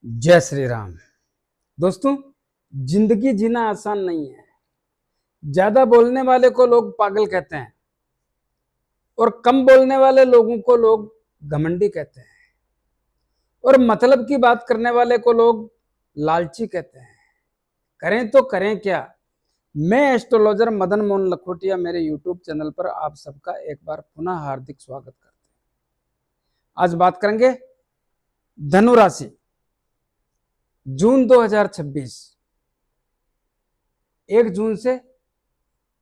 जय श्री राम। दोस्तों, जिंदगी जीना आसान नहीं है। ज्यादा बोलने वाले को लोग पागल कहते हैं और कम बोलने वाले लोगों को लोग घमंडी कहते हैं और मतलब की बात करने वाले को लोग लालची कहते हैं। करें तो करें क्या। मैं एस्ट्रोलॉजर मदन मोहन लखोटिया मेरे यूट्यूब चैनल पर आप सबका एक बार पुनः हार्दिक स्वागत करते हैं। आज बात करेंगे धनु राशि जून 2026, 1 जून से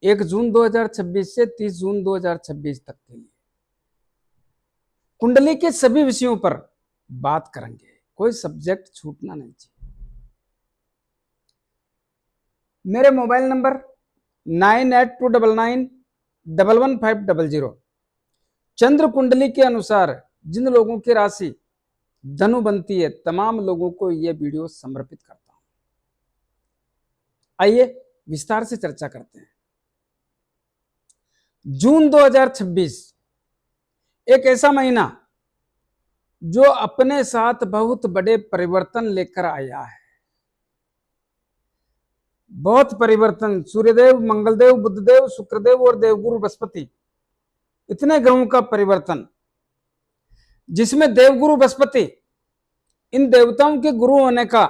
1 जून 2026 से 30 जून 2026 तक के लिए कुंडली के सभी विषयों पर बात करेंगे। कोई सब्जेक्ट छूटना नहीं चाहिए। मेरे मोबाइल नंबर 9829911500। चंद्र कुंडली के अनुसार जिन लोगों की राशि धनु बनती है, तमाम लोगों को यह वीडियो समर्पित करता हूं। आइए विस्तार से चर्चा करते हैं। जून 2026 एक ऐसा महीना जो अपने साथ बहुत बड़े परिवर्तन लेकर आया है। बहुत परिवर्तन। सूर्यदेव, मंगलदेव, बुधदेव, शुक्रदेव और देवगुरु बृहस्पति, इतने ग्रहों का परिवर्तन, जिसमें देवगुरु बृहस्पति इन देवताओं के गुरु होने का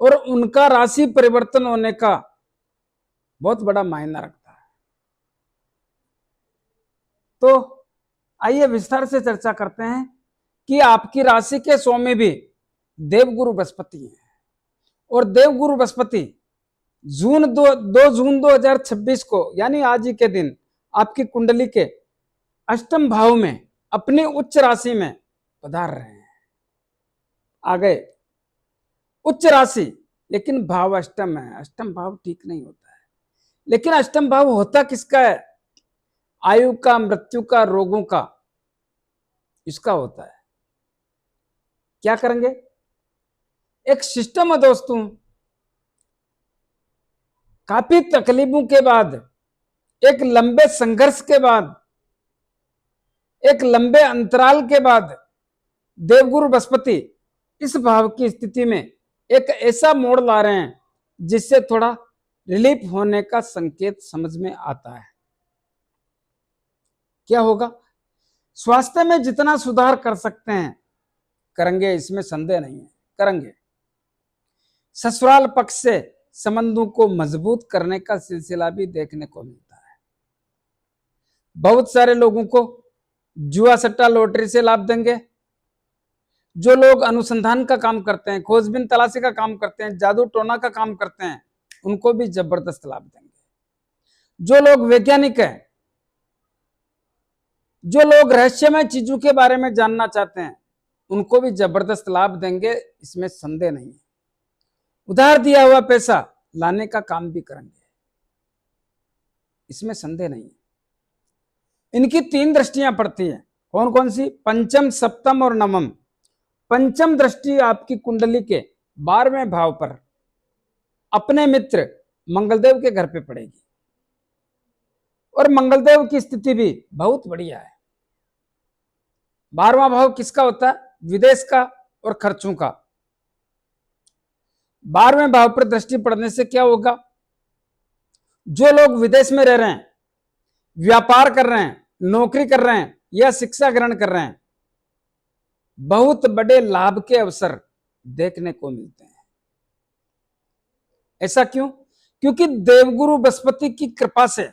और उनका राशि परिवर्तन होने का बहुत बड़ा मायना रखता है। तो आइए विस्तार से चर्चा करते हैं कि आपकी राशि के स्वामी भी देवगुरु बृहस्पति हैं और देवगुरु बृहस्पति 2 जून 2026 को यानी आज ही के दिन आपकी कुंडली के अष्टम भाव में अपनी उच्च राशि में पधार रहे हैं। आ गए उच्च राशि, लेकिन भाव अष्टम है। अष्टम भाव ठीक नहीं होता है, लेकिन अष्टम भाव होता किसका है? आयु का, मृत्यु का, रोगों का, इसका होता है। क्या करेंगे? एक सिस्टम है दोस्तों। काफी तकलीफों के बाद, एक लंबे संघर्ष के बाद, एक लंबे अंतराल के बाद देवगुरु बृहस्पति इस भाव की स्थिति में एक ऐसा मोड़ ला रहे हैं जिससे थोड़ा रिलीफ होने का संकेत समझ में आता है। क्या होगा? स्वास्थ्य में जितना सुधार कर सकते हैं करेंगे, इसमें संदेह नहीं है, करेंगे। ससुराल पक्ष से संबंधों को मजबूत करने का सिलसिला भी देखने को मिलता है। बहुत सारे लोगों को जुआ, सट्टा, लॉटरी से लाभ देंगे। जो लोग अनुसंधान का काम करते हैं, खोजबीन तलाशी का काम करते हैं, जादू टोना का काम करते हैं, उनको भी जबरदस्त लाभ देंगे। जो लोग वैज्ञानिक हैं, जो लोग रहस्यमय चीजों के बारे में जानना चाहते हैं, उनको भी जबरदस्त लाभ देंगे, इसमें संदेह नहीं है। उधार दिया हुआ पैसा लाने का काम भी करेंगे, इसमें संदेह नहीं है। इनकी 3 दृष्टियां पड़ती हैं। कौन कौन सी? पंचम, सप्तम और नवम। पंचम दृष्टि आपकी कुंडली के 12वें भाव पर अपने मित्र मंगलदेव के घर पे पड़ेगी और मंगलदेव की स्थिति भी बहुत बढ़िया है। 12वां भाव किसका होता है? विदेश का और खर्चों का। 12वें भाव पर दृष्टि पड़ने से क्या होगा? जो लोग विदेश में रह रहे हैं, व्यापार कर रहे हैं, नौकरी कर रहे हैं या शिक्षा ग्रहण कर रहे हैं, बहुत बड़े लाभ के अवसर देखने को मिलते हैं। ऐसा क्यों? क्योंकि देवगुरु बृहस्पति की कृपा से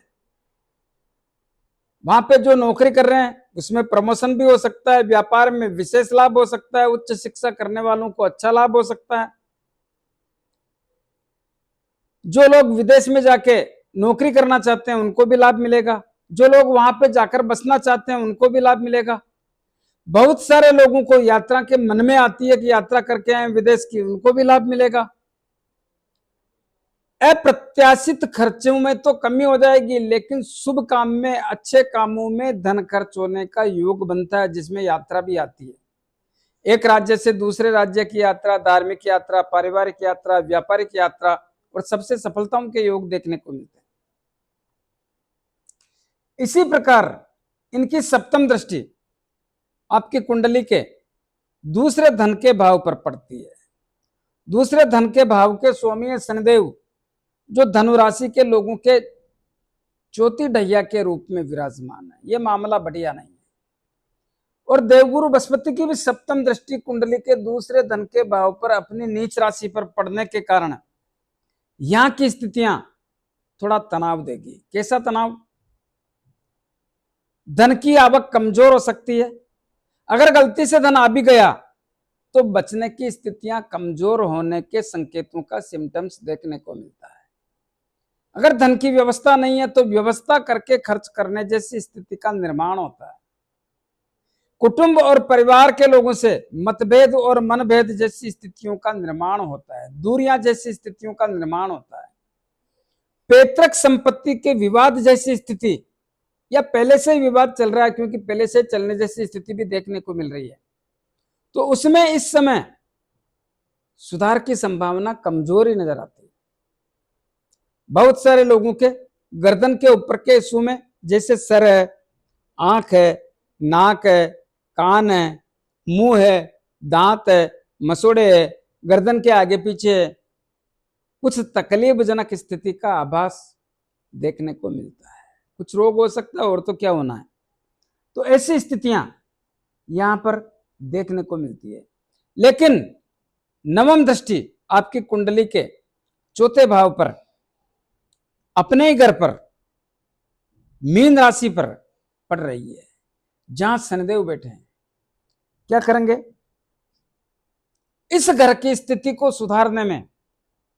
वहां पे जो नौकरी कर रहे हैं उसमें प्रमोशन भी हो सकता है, व्यापार में विशेष लाभ हो सकता है, उच्च शिक्षा करने वालों को अच्छा लाभ हो सकता है। जो लोग विदेश में जाके नौकरी करना चाहते हैं उनको भी लाभ मिलेगा। जो लोग वहां पे जाकर बसना चाहते हैं उनको भी लाभ मिलेगा। बहुत सारे लोगों को यात्रा के मन में आती है कि यात्रा करके आए विदेश की, उनको भी लाभ मिलेगा। अप्रत्याशित खर्चों में तो कमी हो जाएगी, लेकिन शुभ काम में, अच्छे कामों में धन खर्च होने का योग बनता है, जिसमें यात्रा भी आती है। एक राज्य से दूसरे राज्य की यात्रा, धार्मिक यात्रा, पारिवारिक यात्रा, व्यापारिक यात्रा और सबसे सफलताओं के योग देखने को मिलते हैं। इसी प्रकार इनकी सप्तम दृष्टि आपकी कुंडली के दूसरे धन के भाव पर पड़ती है। दूसरे धन के भाव के स्वामी है शनिदेव, जो धनु राशि के लोगों के चौथी ढैया के रूप में विराजमान है। यह मामला बढ़िया नहीं है। और देवगुरु बृहस्पति की भी सप्तम दृष्टि कुंडली के दूसरे धन के भाव पर अपनी नीच राशि पर पड़ने के कारण यहां की स्थितियां थोड़ा तनाव देगी। कैसा तनाव? धन की आवक कमजोर हो सकती है। अगर गलती से धन आ भी गया तो बचने की स्थितियां कमजोर होने के संकेतों का सिम्टम्स देखने को मिलता है। अगर धन की व्यवस्था नहीं है तो व्यवस्था करके खर्च करने जैसी स्थिति का निर्माण होता है। कुटुंब और परिवार के लोगों से मतभेद और मनभेद जैसी स्थितियों का निर्माण होता है। दूरियां जैसी स्थितियों का निर्माण होता है। पैतृक संपत्ति के विवाद जैसी स्थिति, या पहले से ही विवाद चल रहा है क्योंकि पहले से चलने जैसी स्थिति भी देखने को मिल रही है, तो उसमें इस समय सुधार की संभावना कमजोर ही नजर आती है। बहुत सारे लोगों के गर्दन के ऊपर के हिस्सों में, जैसे सर है, आंख है, नाक है, कान है, मुंह है, दांत है, मसोड़े है, गर्दन के आगे पीछे है, कुछ तकलीफजनक स्थिति का आभास देखने को मिलता है। कुछ रोग हो सकता है और तो क्या होना है। तो ऐसी स्थितियां यहां पर देखने को मिलती है। लेकिन नवम दृष्टि आपकी कुंडली के चौथे भाव पर, अपने ही घर पर, मीन राशि पर पड़ रही है, जहां शनिदेव बैठे हैं। क्या करेंगे? इस घर की स्थिति को सुधारने में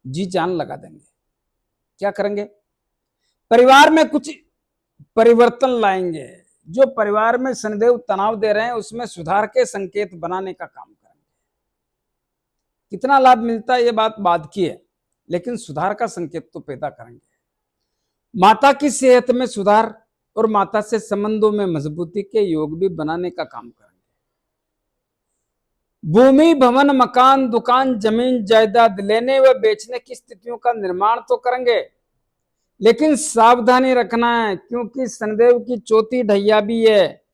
जी जान लगा देंगे। क्या करेंगे? परिवार में कुछ परिवर्तन लाएंगे। जो परिवार में शनिदेव तनाव दे रहे हैं उसमें सुधार के संकेत बनाने का काम करेंगे। कितना लाभ मिलता है ये बात बाद की है, लेकिन सुधार का संकेत तो पैदा करेंगे। माता की सेहत में सुधार और माता से संबंधों में मजबूती के योग भी बनाने का काम करेंगे। भूमि, भवन, मकान, दुकान, जमीन, जायदाद लेने व बेचने की स्थितियों का निर्माण तो करेंगे, लेकिन सावधानी रखना है क्योंकि शनिदेव की चौथी ढैया भी है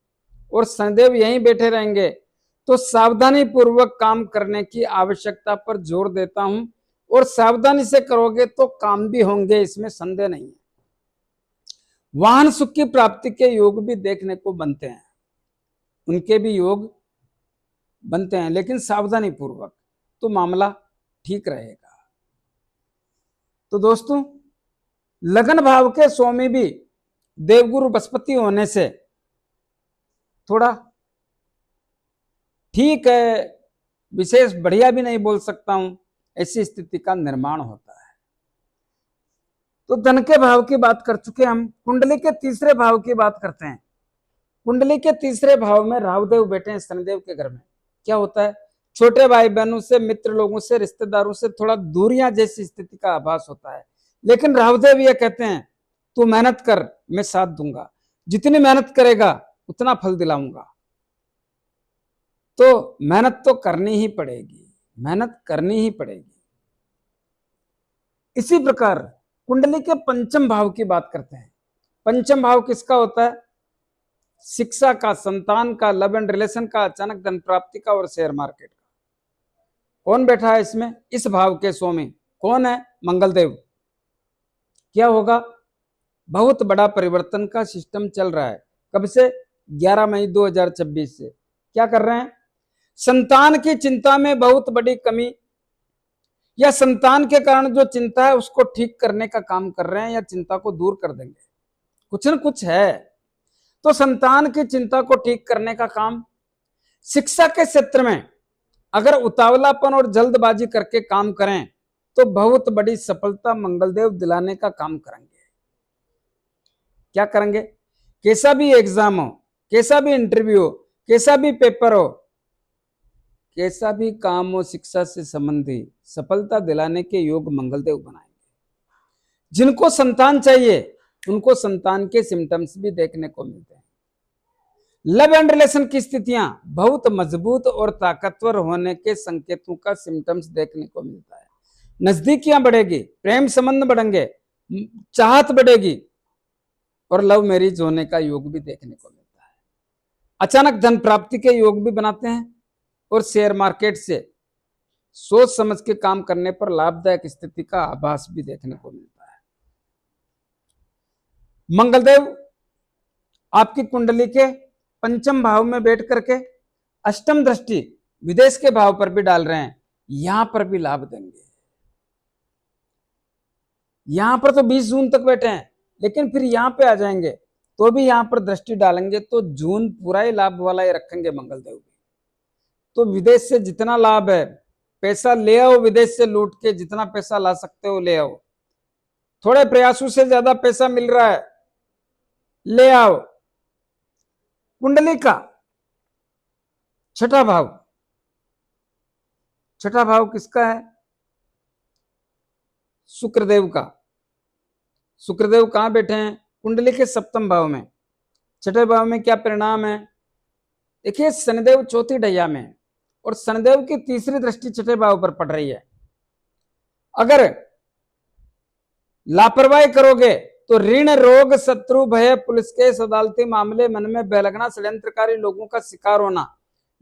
और शनिदेव यहीं बैठे रहेंगे। तो सावधानी पूर्वक काम करने की आवश्यकता पर जोर देता हूं, और सावधानी से करोगे तो काम भी होंगे, इसमें संदेह नहीं है। वाहन सुख की प्राप्ति के योग भी देखने को बनते हैं, उनके भी योग बनते हैं, लेकिन सावधानी पूर्वक, तो मामला ठीक रहेगा। तो दोस्तों, लगन भाव के स्वामी भी देवगुरु बृहस्पति होने से थोड़ा ठीक है, विशेष बढ़िया भी नहीं बोल सकता हूं, ऐसी स्थिति का निर्माण होता है। तो धन के भाव की बात कर चुके हम। कुंडली के तीसरे भाव की बात करते हैं। कुंडली के तीसरे भाव में राहुदेव बैठे हैं शनिदेव के घर में। क्या होता है? छोटे भाई बहनों से, मित्र लोगों से, रिश्तेदारों से थोड़ा दूरियां जैसी स्थिति का आभास होता है। लेकिन राहुदेव ये कहते हैं, तू मेहनत कर, मैं साथ दूंगा, जितनी मेहनत करेगा उतना फल दिलाऊंगा। तो मेहनत तो करनी ही पड़ेगी, मेहनत करनी ही पड़ेगी। इसी प्रकार कुंडली के पंचम भाव की बात करते हैं। पंचम भाव किसका होता है? शिक्षा का, संतान का, लव एंड रिलेशन का, अचानक धन प्राप्ति का और शेयर मार्केट का। कौन बैठा है इसमें? इस भाव के स्वामी कौन है? मंगलदेव। क्या होगा? बहुत बड़ा परिवर्तन का सिस्टम चल रहा है। कब से? 11 मई 2026 से। क्या कर रहे हैं? संतान की चिंता में बहुत बड़ी कमी, या संतान के कारण जो चिंता है उसको ठीक करने का काम कर रहे हैं, या चिंता को दूर कर देंगे। कुछ न कुछ है। तो संतान की चिंता को ठीक करने का काम। शिक्षा के क्षेत्र में अगर उतावलापन और जल्दबाजी करके काम करें तो बहुत बड़ी सफलता मंगलदेव दिलाने का काम करेंगे। क्या करेंगे? कैसा भी एग्जाम हो, कैसा भी इंटरव्यू हो, कैसा भी पेपर हो, कैसा भी काम हो शिक्षा से संबंधी, सफलता दिलाने के योग मंगलदेव बनाएंगे। जिनको संतान चाहिए उनको संतान के सिम्टम्स भी देखने को मिलते हैं। लव एंड रिलेशन की स्थितियां बहुत मजबूत और ताकतवर होने के संकेतों का सिम्टम्स देखने को मिलता है। नजदीकियां बढ़ेगी, प्रेम संबंध बढ़ेंगे, चाहत बढ़ेगी और लव मैरिज होने का योग भी देखने को मिलता है। अचानक धन प्राप्ति के योग भी बनाते हैं और शेयर मार्केट से सोच समझ के काम करने पर लाभदायक स्थिति का आभास भी देखने को मिलता है। मंगलदेव आपकी कुंडली के पंचम भाव में बैठ करके अष्टम दृष्टि विदेश के भाव पर भी डाल रहे हैं, यहां पर भी लाभ देंगे। यहां पर तो 20 जून तक बैठे हैं, लेकिन फिर यहां पे आ जाएंगे तो भी यहां पर दृष्टि डालेंगे तो जून पूरा ही लाभ वाला ही रखेंगे मंगलदेव भी। तो विदेश से जितना लाभ है, पैसा ले आओ, विदेश से लूट के जितना पैसा ला सकते हो ले आओ। थोड़े प्रयासों से ज्यादा पैसा मिल रहा है, ले आओ। कुंडली का छठा भाव, छठा भाव किसका है? शुक्रदेव का। शुक्रदेव कहां बैठे हैं? कुंडली के सप्तम भाव में। छठे भाव में क्या परिणाम है? देखिए, शनिदेव चौथी ढैया में और शनिदेव की तीसरी दृष्टि छठे भाव पर पड़ रही है। अगर लापरवाही करोगे तो ऋण, रोग, शत्रु, भय, पुलिस केस, अदालती मामले, मन में भय लगना, षड्यंत्रकारी लोगों का शिकार होना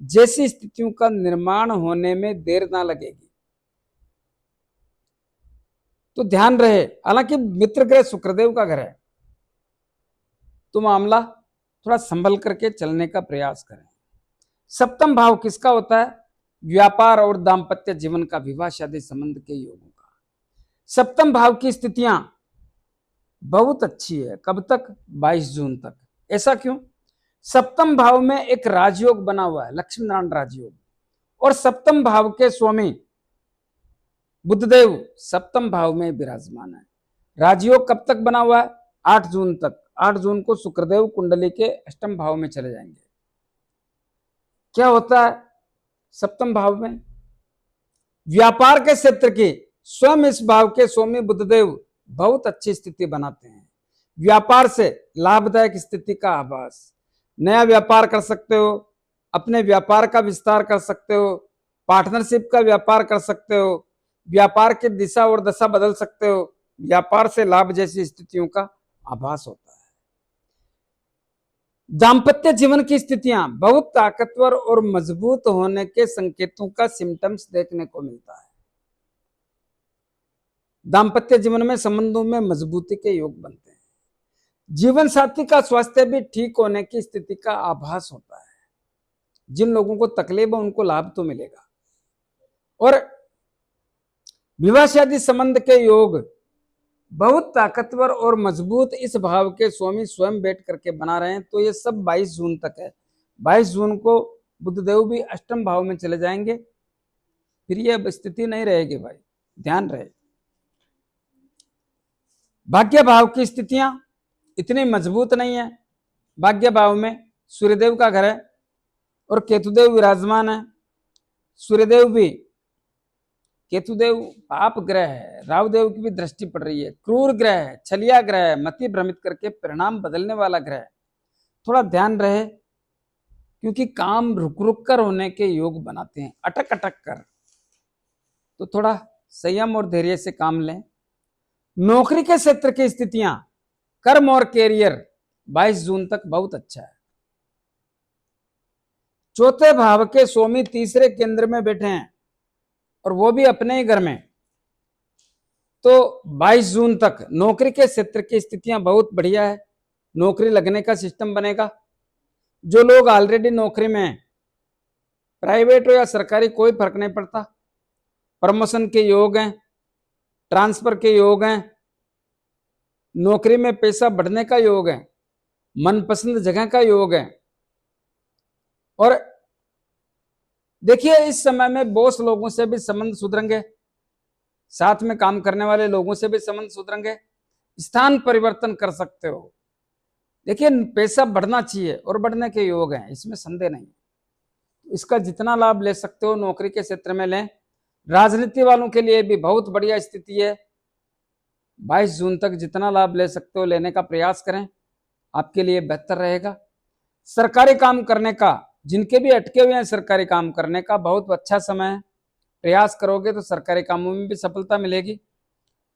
जैसी स्थितियों का निर्माण होने में देर ना लगेगी। तो ध्यान रहे, हालांकि मित्र ग्रह शुक्रदेव का घर है, तो मामला थोड़ा संभल करके चलने का प्रयास करें। सप्तम भाव किसका होता है? व्यापार और दाम्पत्य जीवन का, विवाह शादी संबंध के योगों का। सप्तम भाव की स्थितियां बहुत अच्छी है। कब तक? 22 जून तक। ऐसा क्यों? सप्तम भाव में एक राजयोग बना हुआ है, लक्ष्मी नारायण राजयोग, और सप्तम भाव के स्वामी बुधदेव सप्तम भाव में विराजमान है। राजयोग कब तक बना हुआ है? 8 जून तक। 8 जून को शुक्रदेव कुंडली के अष्टम भाव में चले जाएंगे। क्या होता है सप्तम भाव में? व्यापार के क्षेत्र की स्वयं इस भाव के स्वामी बुधदेव बहुत अच्छी स्थिति बनाते हैं। व्यापार से लाभदायक स्थिति का आभास, नया व्यापार कर सकते हो, अपने व्यापार का विस्तार कर सकते हो, पार्टनरशिप का व्यापार कर सकते हो, व्यापार की दिशा और दशा बदल सकते हो। व्यापार से लाभ जैसी स्थितियों का आभास होता है। दाम्पत्य जीवन की स्थितियां बहुत ताकतवर और मजबूत होने के संकेतों का सिम्टम्स देखने को मिलता है। दाम्पत्य जीवन में संबंधों में मजबूती के योग बनते हैं। जीवन साथी का स्वास्थ्य भी ठीक होने की स्थिति का आभास होता है। जिन लोगों को तकलीफ है उनको लाभ तो मिलेगा। और विवाह शादी संबंध के योग बहुत ताकतवर और मजबूत इस भाव के स्वामी स्वयं बैठ करके बना रहे हैं। तो ये सब 22 जून तक है। 22 जून को बुधदेव भी अष्टम भाव में चले जाएंगे, फिर ये स्थिति नहीं रहेगी भाई, ध्यान रहे। भाग्य भाव की स्थितियां इतनी मजबूत नहीं है। भाग्य भाव में सूर्यदेव का घर है और केतुदेव विराजमान है। सूर्यदेव भी, केतुदेव पाप ग्रह है, राहुदेव की भी दृष्टि पड़ रही है, क्रूर ग्रह है, छलिया ग्रह है, मति भ्रमित करके परिणाम बदलने वाला ग्रह है। थोड़ा ध्यान रहे, क्योंकि काम रुक रुक कर होने के योग बनाते हैं, अटक अटक कर। तो थोड़ा संयम और धैर्य से काम लें। नौकरी के क्षेत्र की स्थितियां, कर्म और कैरियर 22 जून तक बहुत अच्छा है। चौथे भाव के स्वामी तीसरे केंद्र में बैठे हैं और वो भी अपने ही घर में। तो 22 जून तक नौकरी के क्षेत्र की स्थितियां बहुत बढ़िया है। नौकरी लगने का सिस्टम बनेगा। जो लोग ऑलरेडी नौकरी में हैं, प्राइवेट हो या सरकारी कोई फर्क नहीं पड़ता, प्रमोशन के योग हैं, ट्रांसफर के योग हैं, नौकरी में पैसा बढ़ने का योग है, मनपसंद जगह का योग है। और देखिए, इस समय में बॉस लोगों से भी संबंध सुधरेंगे, साथ में काम करने वाले लोगों से भी संबंध सुधरेंगे, स्थान परिवर्तन कर सकते हो। देखिए, पैसा बढ़ना चाहिए और बढ़ने के योग हैं, इसमें संदेह नहीं। इसका जितना लाभ ले सकते हो नौकरी के क्षेत्र में लें। राजनीति वालों के लिए भी बहुत बढ़िया स्थिति है। 22 जून तक जितना लाभ ले सकते हो लेने का प्रयास करें, आपके लिए बेहतर रहेगा। सरकारी काम करने का, जिनके भी अटके हुए हैं सरकारी काम करने का, बहुत अच्छा समय है। प्रयास करोगे तो सरकारी कामों में भी सफलता मिलेगी।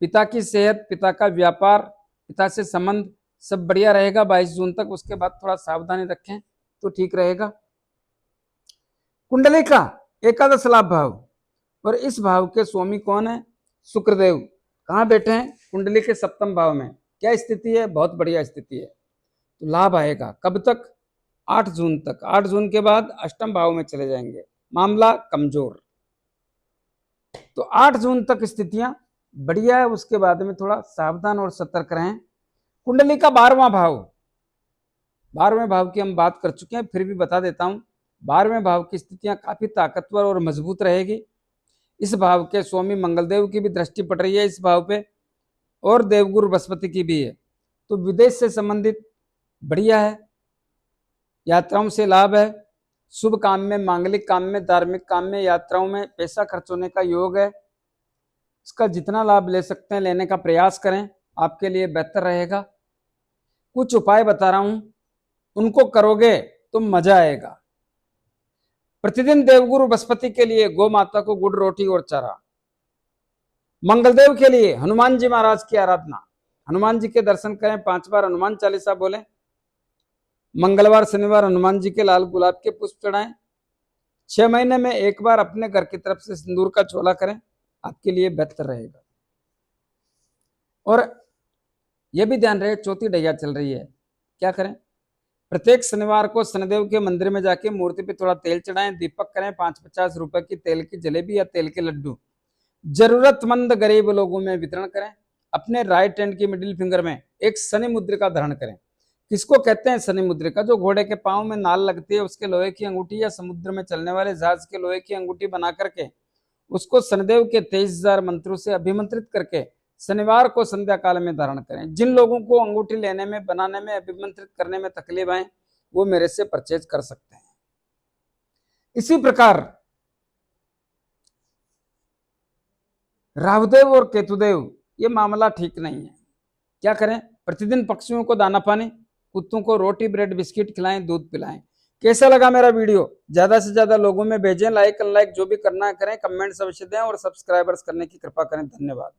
पिता की सेहत, पिता का व्यापार, पिता से संबंध सब बढ़िया रहेगा 22 जून तक। उसके बाद थोड़ा सावधानी रखें तो ठीक रहेगा। कुंडली का एकादश लाभ भाव और इस भाव के स्वामी कौन है? शुक्रदेव। कहाँ बैठे हैं? कुंडली के सप्तम भाव में। क्या स्थिति है? बहुत बढ़िया स्थिति है। तो लाभ आएगा। कब तक? 8 जून तक। 8 जून के बाद अष्टम भाव में चले जाएंगे, मामला कमजोर। तो 8 जून तक स्थितियां बढ़िया है, उसके बाद में थोड़ा सावधान और सतर्क रहें। कुंडली का 12वां भाव, 12वें भाव की हम बात कर चुके हैं, फिर भी बता देता हूं। 12वें भाव की स्थितियां काफी ताकतवर और मजबूत रहेगी। इस भाव के स्वामी मंगलदेव की भी दृष्टि पड़ रही है इस भाव पे, और देवगुरु बृहस्पति की भी है। तो विदेश से संबंधित बढ़िया है, यात्राओं से लाभ है, शुभ काम में, मांगलिक काम में, धार्मिक काम में, यात्राओं में पैसा खर्च होने का योग है। इसका जितना लाभ ले सकते हैं लेने का प्रयास करें, आपके लिए बेहतर रहेगा। कुछ उपाय बता रहा हूं, उनको करोगे तो मजा आएगा। प्रतिदिन देवगुरु बृहस्पति के लिए गौ माता को गुड़ रोटी और चारा। मंगलदेव के लिए हनुमान जी महाराज की आराधना, हनुमान जी के दर्शन करें, 5 बार हनुमान चालीसा बोलें। मंगलवार शनिवार हनुमान जी के लाल गुलाब के पुष्प चढ़ाएं। 6 महीने में एक बार अपने घर की तरफ से सिंदूर का चोला करें, आपके लिए बेहतर रहेगा। और यह भी ध्यान रहे, चौथी ढैया चल रही है, क्या करें? प्रत्येक शनिवार को शनिदेव के मंदिर में जाके मूर्ति पे थोड़ा तेल चढ़ाएं, दीपक करें, 5-50 रुपए की तेल की जलेबी या तेल के लड्डू जरूरतमंद गरीब लोगों में वितरण करें। अपने राइट हैंड की मिडिल फिंगर में एक शनि मुद्रिका धारण करें। किसको कहते हैं शनि मुद्रिका? जो घोड़े के पांव में नाल लगती है उसके लोहे की अंगूठी, या समुद्र में चलने वाले जहाज के लोहे की अंगूठी बना करके उसको शनिदेव के 23,000 मंत्रों से अभिमंत्रित करके शनिवार को संध्या काल में धारण करें। जिन लोगों को अंगूठी लेने में, बनाने में, अभिमंत्रित करने में तकलीफ आए, वो मेरे से परचेज कर सकते हैं। इसी प्रकार राहुदेव और केतुदेव, ये मामला ठीक नहीं है। क्या करें? प्रतिदिन पक्षियों को दाना पानी, कुत्तों को रोटी ब्रेड बिस्किट खिलाएं, दूध पिलाएं। कैसा लगा मेरा वीडियो? ज्यादा से ज्यादा लोगों में भेजें, लाइक अनलाइक जो भी करना है करें, कमेंट्स अवश्य दें और सब्सक्राइबर्स करने की कृपा करें। धन्यवाद।